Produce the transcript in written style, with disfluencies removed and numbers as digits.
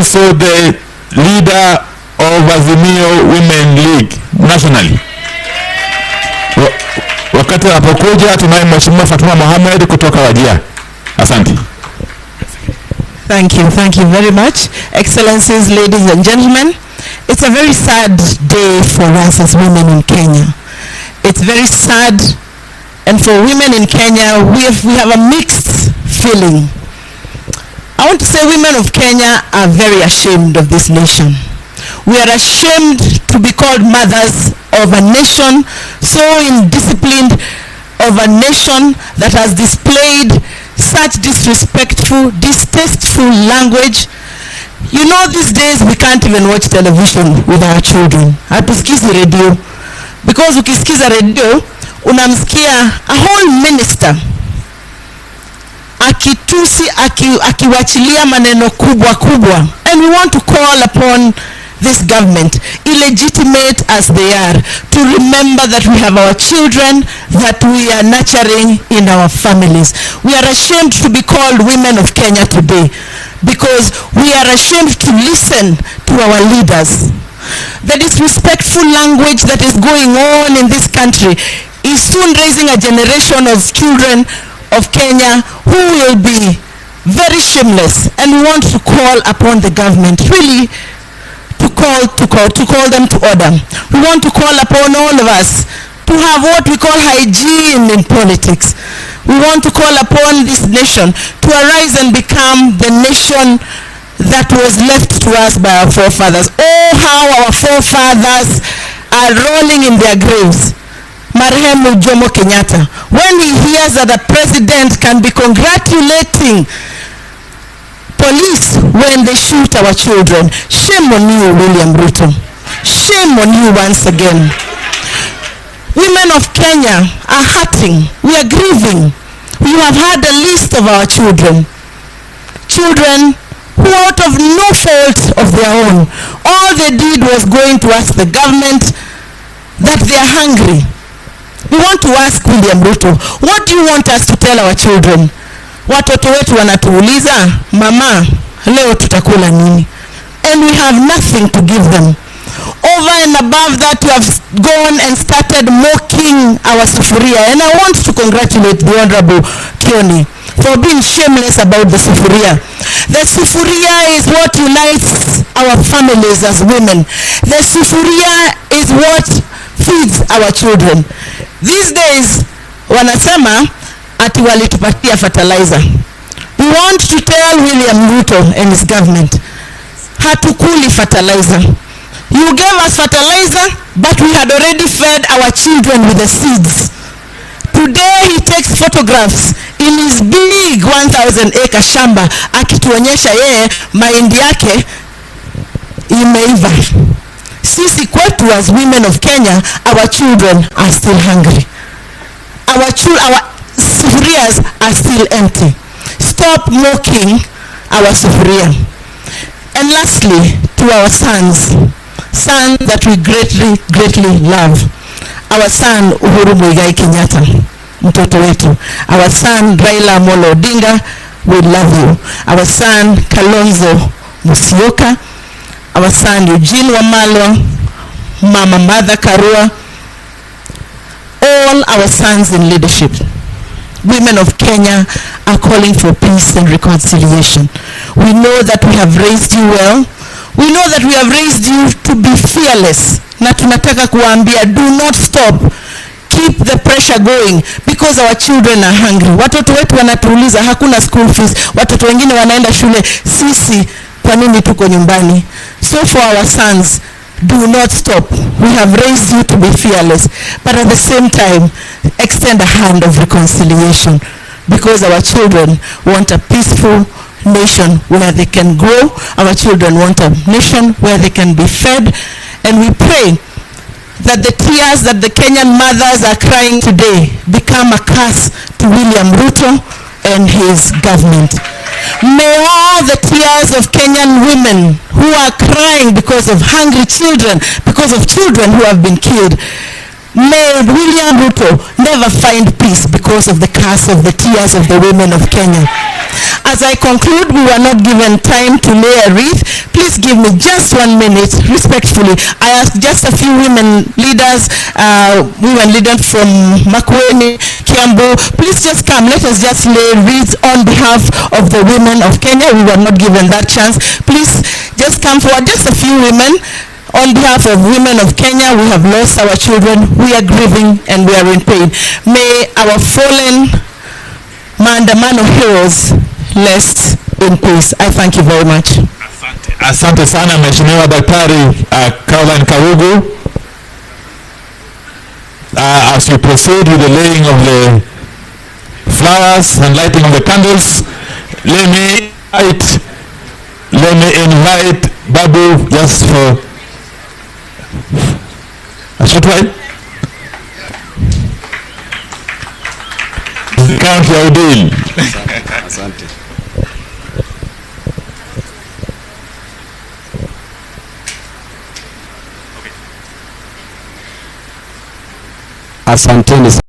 also the leader of Azimio Women League nationally. Wakati anapokuja tunaye Mheshimiwa Fatuma Mohamed kutoka Wajir. Asante. Thank you very much. Excellencies, ladies and gentlemen, it's a very sad day for us as women in Kenya. It's very sad, and for women in Kenya, we have a mixed feeling. I want to say women of Kenya are very ashamed of this nation. We are ashamed to be called mothers of a nation so indisciplined, of a nation that has displayed such disrespectful, distasteful language. You know, these days we can't even watch television with our children. Hatusikizi radio. Because ukisikiza radio, unamsikia a whole minister akitusi, akiwachilia maneno kubwa kubwa. And we want to call upon this government, illegitimate as they are, to remember that we have our children that we are nurturing in our families. We are ashamed to be called women of Kenya today because we are ashamed to listen to our leaders. The disrespectful language that is going on in this country is soon raising a generation of children of Kenya who will be very shameless, and we want to call upon the government really to call them to order. We want to call upon all of us to have what we call hygiene in politics. We want to call upon this nation to arise and become the nation that was left to us by our forefathers. Oh, how our forefathers are rolling in their graves. Marehemu Jomo Kenyatta, when he hears that a president can be congratulating police when they shoot our children, shame on you, William Ruto. Shame on you once again. Women of Kenya are hurting. We are grieving. You have had a list of our children. Children who out of no fault of their own, all they did was going to ask the government that they are hungry. We want to ask William Ruto, what do you want us to tell our children? Watoto wetu wanatuuliza, mama, leo tutakula nini? And we have nothing to give them. Over and above that, we have gone and started mocking our sufuria. And I want to congratulate the Honorable Kioni for being shameless about the sufuria. The sufuria is what unites our families as women. The sufuria is what feeds our children. These days, wanasema ati walitupatia fertilizer. We want to tell William Ruto and his government, hatukuli fertilizer. You gave us fertilizer, but we had already fed our children with the seeds. Today he takes photographs in his big 1,000-acre shamba akituonyesha yeye mahindi yake imeiva. Sisi kwetu as women of Kenya, our children are still hungry. Our sufurias are still empty. Stop mocking our sufuria. And lastly, to our sons that we greatly love. Our son Uhuru Kenyatta, mtoto wetu. Our son Raila Amolo Odinga, we love you. Our son Kalonzo Musyoka. Our son Eugene Wamalwa, Mama Mother Karua. All our sons in leadership. Women of Kenya are calling for peace and reconciliation. We know that we have raised you well. We know that we have raised you to be fearless. Na tunataka kuambia, do not stop. Keep the pressure going because our children are hungry. Watoto wetu wanatuuliza, hakuna school fees. Watoto wengine wanaenda shule. Sisi, kwa nini tuko nyumbani? So for our sons, do not stop. We have raised you to be fearless. But at the same time, extend a hand of reconciliation because our children want a peaceful nation where they can grow. Our children want a nation where they can be fed. And we pray that the tears that the Kenyan mothers are crying today become a curse to William Ruto and his government. May all the tears of Kenyan women who are crying because of hungry children, because of children who have been killed, may William Ruto never find peace because of the curse of the tears of the women of Kenya. As I conclude, we were not given time to lay a wreath. Please give me just 1 minute, respectfully. I ask just a few women leaders from Makueni, Kiambu, please just come. Let us just lay wreaths on behalf of the women of Kenya. We were not given that chance. Please just come forward, just a few women. On behalf of women of Kenya, we have lost our children. We are grieving and we are in pain. May our fallen Maandamano heroes rest in peace. I thank you very much. Asante sana Mheshimiwa Daktari Caroline Karugu. As we proceed with the laying of the flowers and lighting of the candles, let me invite Babu just for a short while. Count your deal. Asante. Asanteni.